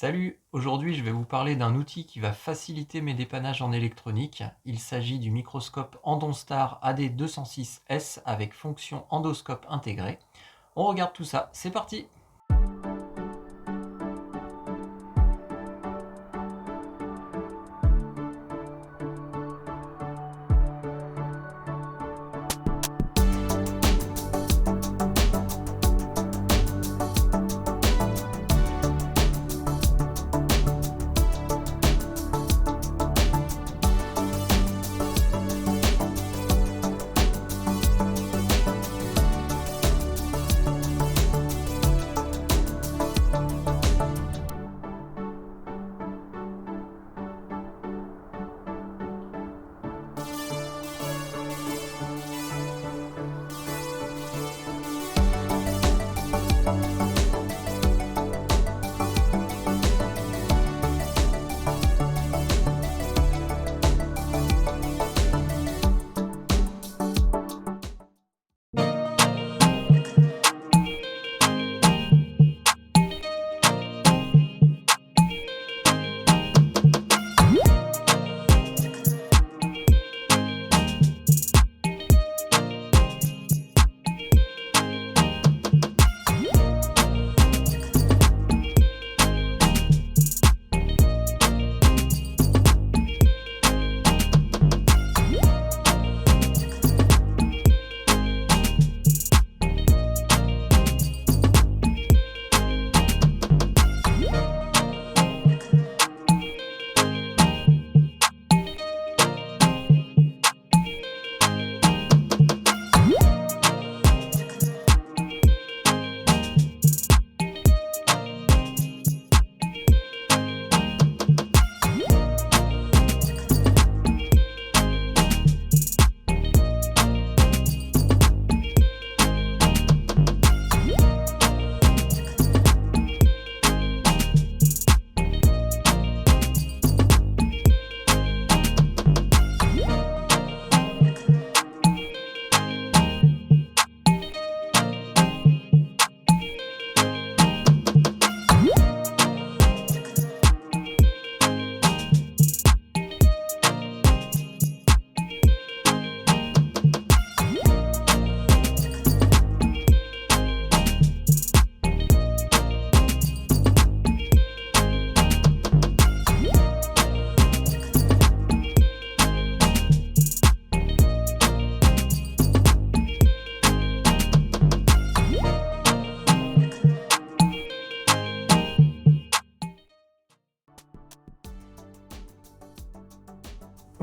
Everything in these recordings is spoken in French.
Salut, aujourd'hui je vais vous parler d'un outil qui va faciliter mes dépannages en électronique. Il s'agit du microscope Endostar AD206S avec fonction endoscope intégrée. On regarde tout ça, c'est parti!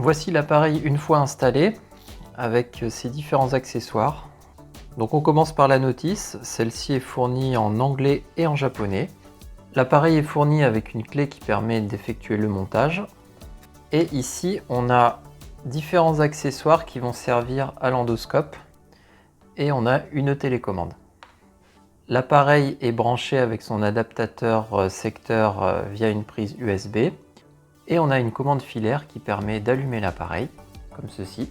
Voici l'appareil une fois installé avec ses différents accessoires. Donc on commence par la notice, celle-ci est fournie en anglais et en japonais. L'appareil est fourni avec une clé qui permet d'effectuer le montage. Et ici on a différents accessoires qui vont servir à l'endoscope et on a une télécommande. L'appareil est branché avec son adaptateur secteur via une prise USB. Et on a une commande filaire qui permet d'allumer l'appareil, comme ceci.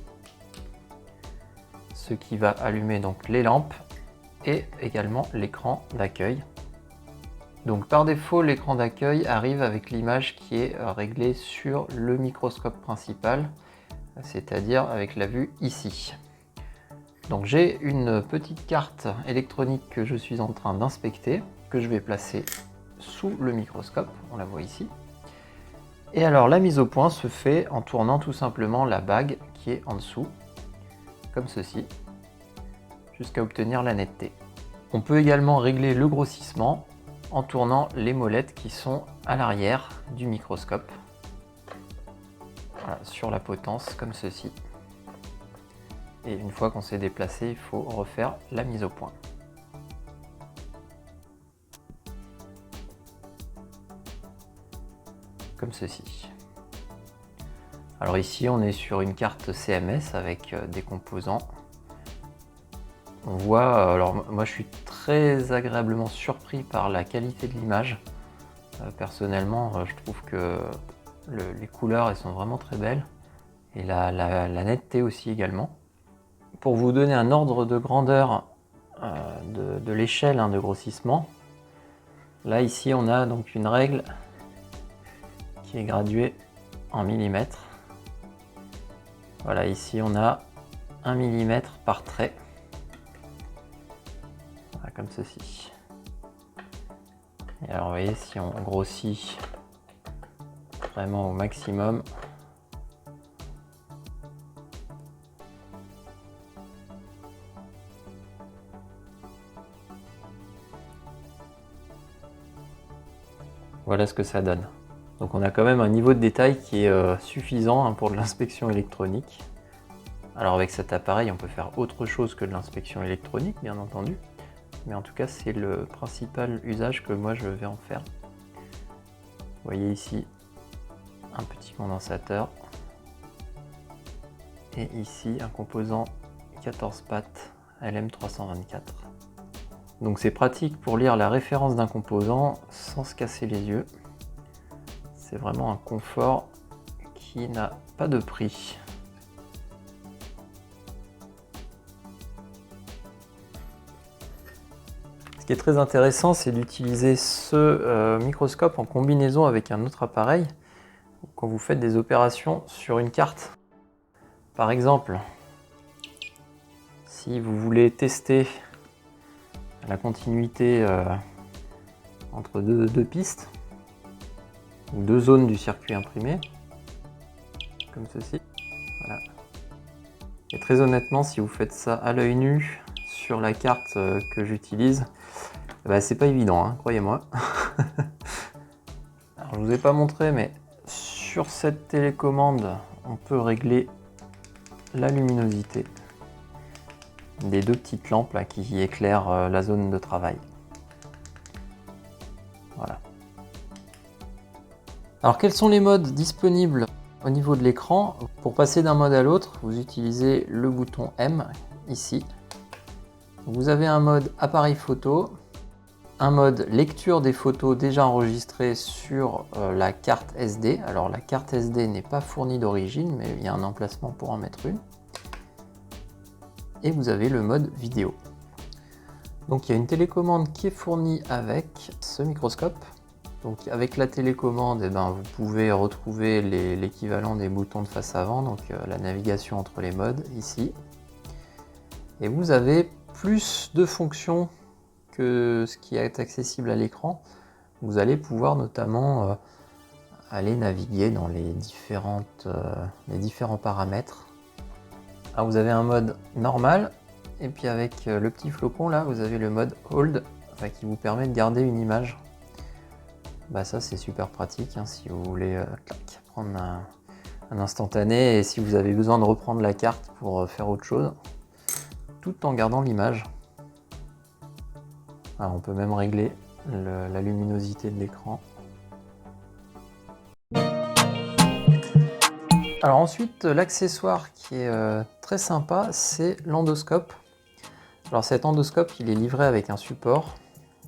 Ce qui va allumer donc les lampes et également l'écran d'accueil. Donc par défaut, l'écran d'accueil arrive avec l'image qui est réglée sur le microscope principal, c'est-à-dire avec la vue ici. Donc j'ai une petite carte électronique que je suis en train d'inspecter, que je vais placer sous le microscope, on la voit ici. Et alors la mise au point se fait en tournant tout simplement la bague qui est en dessous, comme ceci, jusqu'à obtenir la netteté. On peut également régler le grossissement en tournant les molettes qui sont à l'arrière du microscope, voilà, sur la potence comme ceci. Et une fois qu'on s'est déplacé, il faut refaire la mise au point. Comme ceci. Alors ici on est sur une carte CMS avec des composants. On voit, alors moi je suis très agréablement surpris par la qualité de l'image. Personnellement je trouve que les couleurs elles sont vraiment très belles et la netteté aussi également. Pour vous donner un ordre de grandeur de l'échelle de grossissement, là ici on a donc une règle qui est gradué en millimètres. Voilà, ici on a 1 mm par trait. Voilà, comme ceci. Et alors vous voyez, si on grossit vraiment au maximum, voilà ce que ça donne. Donc on a quand même un niveau de détail qui est suffisant pour de l'inspection électronique. Alors avec cet appareil, on peut faire autre chose que de l'inspection électronique, bien entendu. Mais en tout cas, c'est le principal usage que moi je vais en faire. Vous voyez ici un petit condensateur. Et ici un composant 14 pattes LM324. Donc c'est pratique pour lire la référence d'un composant sans se casser les yeux. C'est vraiment un confort qui n'a pas de prix. Ce qui est très intéressant, c'est d'utiliser ce microscope en combinaison avec un autre appareil quand vous faites des opérations sur une carte. Par exemple, si vous voulez tester la continuité entre deux pistes ou deux zones du circuit imprimé, comme ceci. Voilà. Et très honnêtement, si vous faites ça à l'œil nu sur la carte que j'utilise, bah, c'est pas évident, hein, croyez-moi. Alors, je vous ai pas montré, mais sur cette télécommande, on peut régler la luminosité des deux petites lampes là, qui éclairent la zone de travail. Voilà. Alors quels sont les modes disponibles au niveau de l'écran? Pour passer d'un mode à l'autre, vous utilisez le bouton M ici. Vous avez un mode appareil photo, un mode lecture des photos déjà enregistrées sur la carte SD. Alors la carte SD n'est pas fournie d'origine, mais il y a un emplacement pour en mettre une. Et vous avez le mode vidéo. Donc il y a une télécommande qui est fournie avec ce microscope. Donc avec la télécommande, vous pouvez retrouver l'équivalent des boutons de face avant, donc la navigation entre les modes ici. Et vous avez plus de fonctions que ce qui est accessible à l'écran. Vous allez pouvoir notamment aller naviguer dans les différents paramètres. Alors vous avez un mode normal, et puis avec le petit flocon là, vous avez le mode hold qui vous permet de garder une image. Ça c'est super pratique si vous voulez prendre un instantané et si vous avez besoin de reprendre la carte pour faire autre chose, tout en gardant l'image. On peut même régler la luminosité de l'écran. Alors ensuite, l'accessoire qui est très sympa, c'est l'endoscope. Alors cet endoscope, il est livré avec un support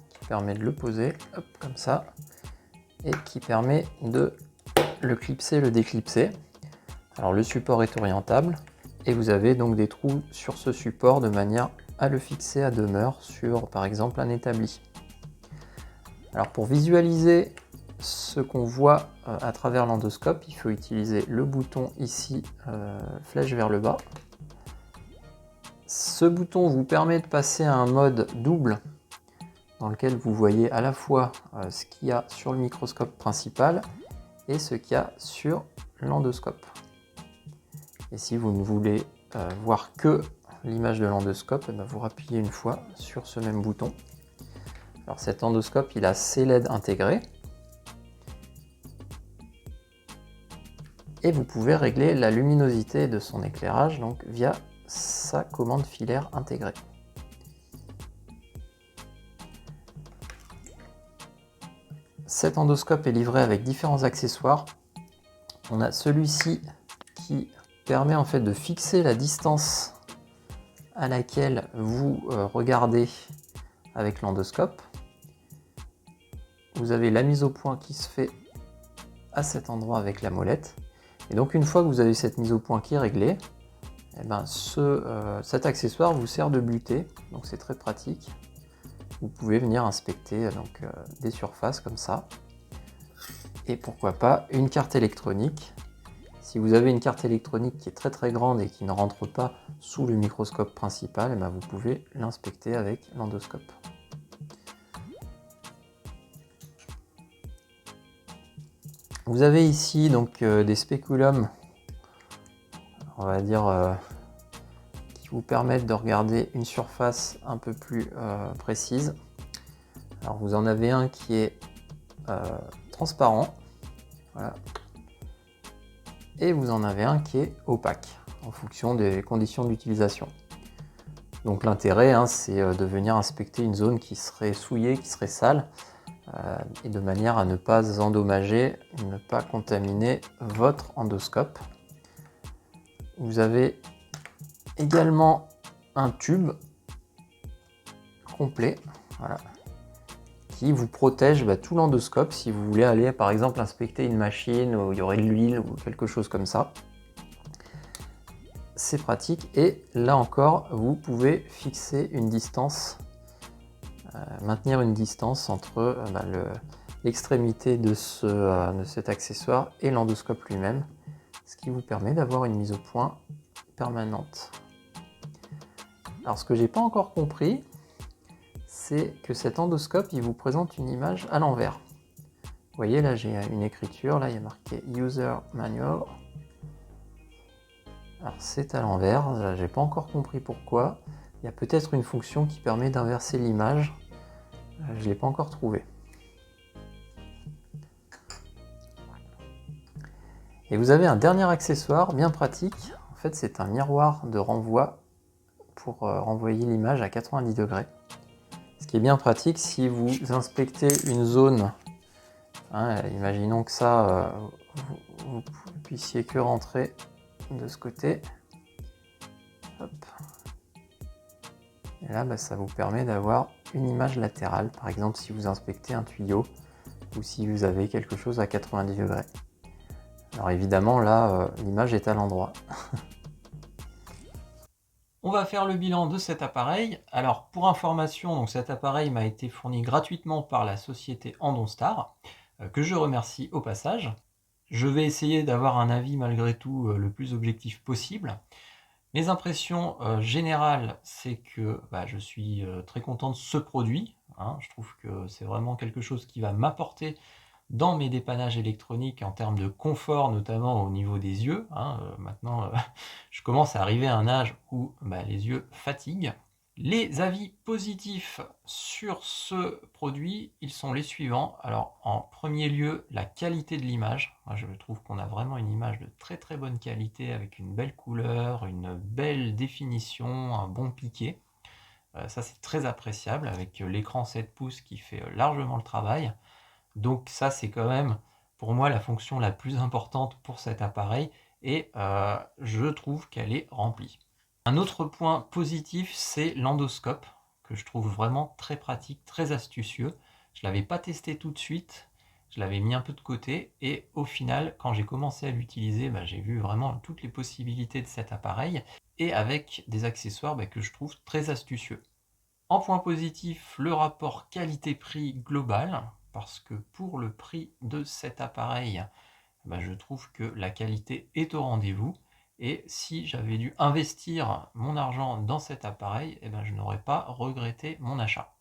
qui permet de le poser, hop, comme ça, et qui permet de le clipser, le déclipser. Alors le support est orientable, et vous avez donc des trous sur ce support de manière à le fixer à demeure sur, par exemple, un établi. Alors pour visualiser ce qu'on voit à travers l'endoscope, il faut utiliser le bouton ici, flèche vers le bas. Ce bouton vous permet de passer à un mode double dans lequel vous voyez à la fois ce qu'il y a sur le microscope principal et ce qu'il y a sur l'endoscope. Et si vous ne voulez voir que l'image de l'endoscope, vous appuyez une fois sur ce même bouton. Alors cet endoscope, il a ses LED intégrés. Et vous pouvez régler la luminosité de son éclairage donc via sa commande filaire intégrée. Cet endoscope est livré avec différents accessoires. On a celui-ci qui permet en fait de fixer la distance à laquelle vous regardez avec l'endoscope. Vous avez la mise au point qui se fait à cet endroit avec la molette. Et donc une fois que vous avez cette mise au point qui est réglée, cet accessoire vous sert de butée, donc c'est très pratique. Vous pouvez venir inspecter des surfaces comme ça. et pourquoi pas une carte électronique. Si vous avez une carte électronique qui est très grande et qui ne rentre pas sous le microscope principal, vous pouvez l'inspecter avec l'endoscope. Vous avez ici donc des spéculums, on va dire, qui vous permettent de regarder une surface un peu plus précise. Alors vous en avez un qui est transparent, voilà. Et vous en avez un qui est opaque en fonction des conditions d'utilisation. Donc l'intérêt, c'est de venir inspecter une zone qui serait souillée, qui serait sale, et de manière à ne pas endommager, ne pas contaminer votre endoscope. Vous avez également un tube complet, voilà, qui vous protège tout l'endoscope si vous voulez aller par exemple inspecter une machine où il y aurait de l'huile ou quelque chose comme ça. C'est pratique et là encore vous pouvez fixer une distance, maintenir une distance entre l'extrémité de cet accessoire et l'endoscope lui-même, ce qui vous permet d'avoir une mise au point permanente. Alors ce que j'ai pas encore compris, c'est que cet endoscope il vous présente une image à l'envers. Vous voyez là j'ai une écriture, là il y a marqué User Manual. Alors c'est à l'envers, j'ai pas encore compris pourquoi. Il y a peut-être une fonction qui permet d'inverser l'image, je l'ai pas encore trouvé. Et vous avez un dernier accessoire bien pratique, en fait c'est un miroir de renvoi pour renvoyer l'image à 90 degrés. Ce qui est bien pratique si vous inspectez une zone, imaginons que ça, vous puissiez que rentrer de ce côté. Hop. Et là, ça vous permet d'avoir une image latérale, par exemple si vous inspectez un tuyau ou si vous avez quelque chose à 90 degrés. Alors évidemment, là, l'image est à l'endroit. On va faire le bilan de cet appareil. Alors pour information, donc cet appareil m'a été fourni gratuitement par la société Andonstar, que je remercie au passage. Je vais essayer d'avoir un avis malgré tout le plus objectif possible. Mes impressions générales, c'est que je suis très content de ce produit. Je trouve que c'est vraiment quelque chose qui va m'apporter dans mes dépannages électroniques en termes de confort, notamment au niveau des yeux. Maintenant, je commence à arriver à un âge où les yeux fatiguent. Les avis positifs sur ce produit, ils sont les suivants. Alors, en premier lieu, la qualité de l'image. Moi, je trouve qu'on a vraiment une image de très bonne qualité avec une belle couleur, une belle définition, un bon piqué. Ça, c'est très appréciable avec l'écran 7 pouces qui fait largement le travail. Donc ça, c'est quand même pour moi la fonction la plus importante pour cet appareil et je trouve qu'elle est remplie. Un autre point positif, c'est l'endoscope que je trouve vraiment très pratique, très astucieux. Je ne l'avais pas testé tout de suite, je l'avais mis un peu de côté et au final, quand j'ai commencé à l'utiliser, j'ai vu vraiment toutes les possibilités de cet appareil et avec des accessoires que je trouve très astucieux. En point positif, le rapport qualité-prix global, parce que pour le prix de cet appareil, je trouve que la qualité est au rendez-vous. Et si j'avais dû investir mon argent dans cet appareil, je n'aurais pas regretté mon achat.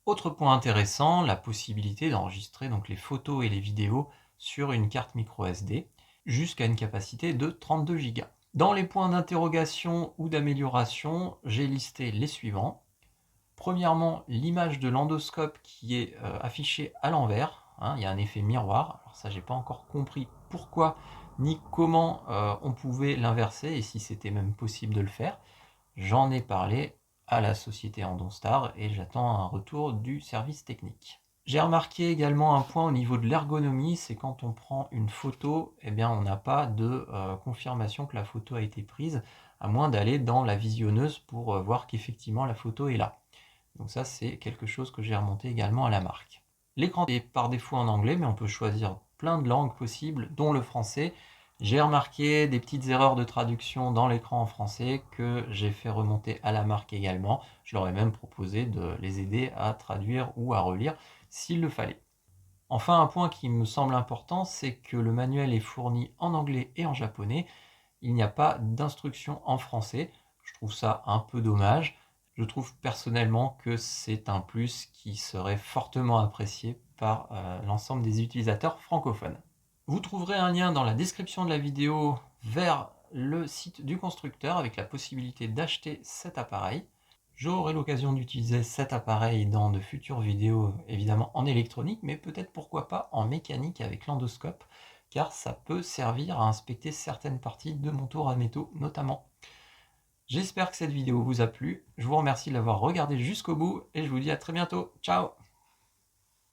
Autre point intéressant, la possibilité d'enregistrer donc les photos et les vidéos sur une carte micro SD jusqu'à une capacité de 32 Go. Dans les points d'interrogation ou d'amélioration, j'ai listé les suivants. Premièrement, l'image de l'endoscope qui est affichée à l'envers. Il y a un effet miroir. Alors ça, j'ai pas encore compris pourquoi ni comment on pouvait l'inverser et si c'était même possible de le faire. J'en ai parlé à la société Andonstar et j'attends un retour du service technique. J'ai remarqué également un point au niveau de l'ergonomie, c'est quand on prend une photo, on n'a pas de confirmation que la photo a été prise, à moins d'aller dans la visionneuse pour voir qu'effectivement la photo est là. Donc ça, c'est quelque chose que j'ai remonté également à la marque. L'écran est par défaut en anglais, mais on peut choisir plein de langues possibles, dont le français. J'ai remarqué des petites erreurs de traduction dans l'écran en français que j'ai fait remonter à la marque également. Je leur ai même proposé de les aider à traduire ou à relire s'il le fallait. Enfin, un point qui me semble important, c'est que le manuel est fourni en anglais et en japonais. Il n'y a pas d'instruction en français. Je trouve ça un peu dommage. Je trouve personnellement que c'est un plus qui serait fortement apprécié par l'ensemble des utilisateurs francophones. Vous trouverez un lien dans la description de la vidéo vers le site du constructeur avec la possibilité d'acheter cet appareil. J'aurai l'occasion d'utiliser cet appareil dans de futures vidéos, évidemment en électronique, mais peut-être pourquoi pas en mécanique avec l'endoscope, car ça peut servir à inspecter certaines parties de mon tour à métaux notamment. J'espère que cette vidéo vous a plu, je vous remercie de l'avoir regardé jusqu'au bout et je vous dis à très bientôt, ciao!